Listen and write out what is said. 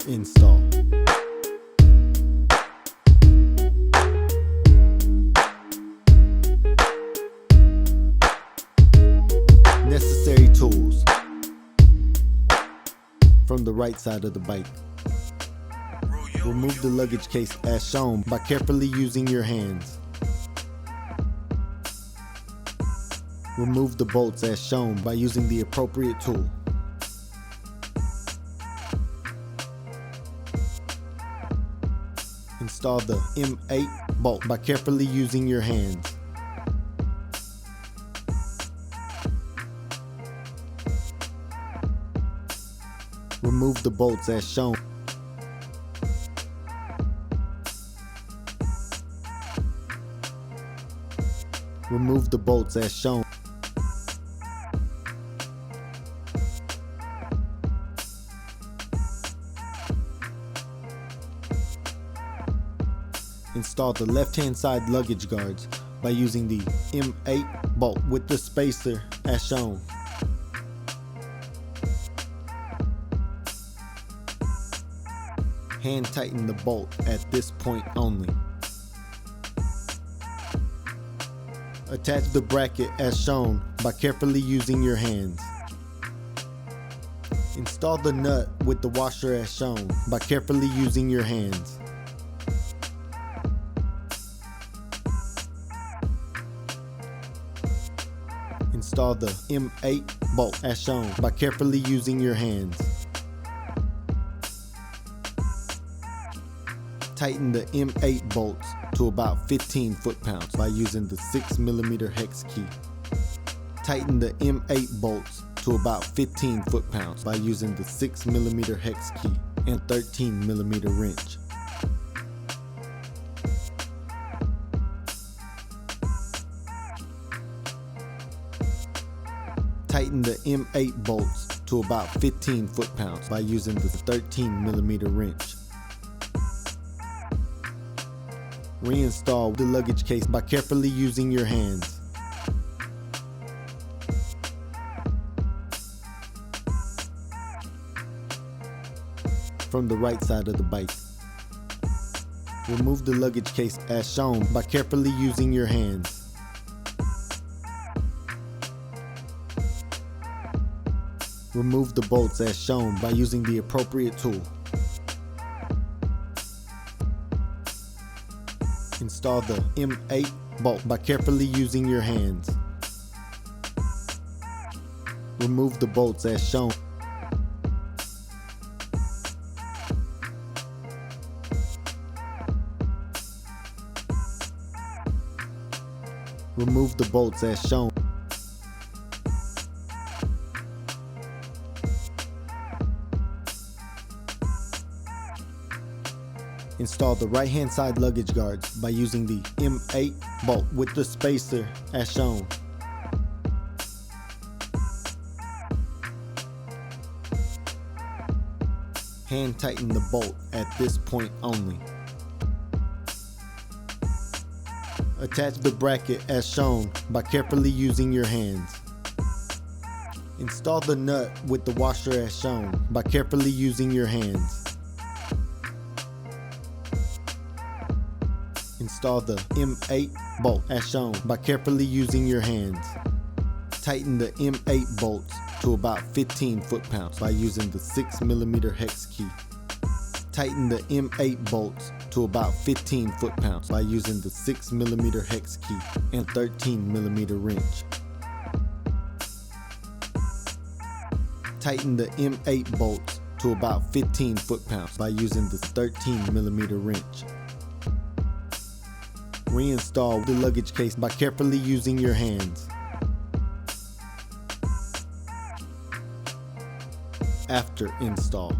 install. Necessary tools. From the right side of the bike. Remove the luggage case as shown by carefully using your hands. Remove the bolts as shown by using the appropriate tool. Install the M8 bolt by carefully using your hands. Remove the bolts as shown. Remove the bolts as shown. Install the left-hand side luggage guards by using the M8 bolt with the spacer as shown. Hand tighten the bolt at this point only. Attach the bracket as shown by carefully using your hands. Install the nut with the washer as shown by carefully using your hands. Install the M8 bolt as shown by carefully using your hands. Tighten the M8 bolts to about 15 foot-pounds by using the 6mm hex key. Tighten the M8 bolts to about 15 foot-pounds by using the 6mm hex key and 13mm wrench. Tighten the M8 bolts to about 15 foot-pounds by using the 13mm wrench. Reinstall the luggage case by carefully using your hands. From the right side of the bike. Remove the luggage case as shown by carefully using your hands. Remove the bolts as shown by using the appropriate tool. Install the M8 bolt by carefully using your hands. Remove the bolts as shown. Remove the bolts as shown. Install the right-hand side luggage guards by using the M8 bolt with the spacer as shown. Hand tighten the bolt at this point only. Attach the bracket as shown by carefully using your hands. Install the nut with the washer as shown by carefully using your hands. Install the M8 bolt as shown by carefully using your hands. Tighten the M8 bolts to about 15 foot-pounds by using the 6mm hex key. Tighten the M8 bolts to about 15 foot-pounds by using the 6mm hex key and 13mm wrench. Tighten the M8 bolts to about 15 foot-pounds by using the 13mm wrench. Reinstall the luggage case by carefully using your hands. After install.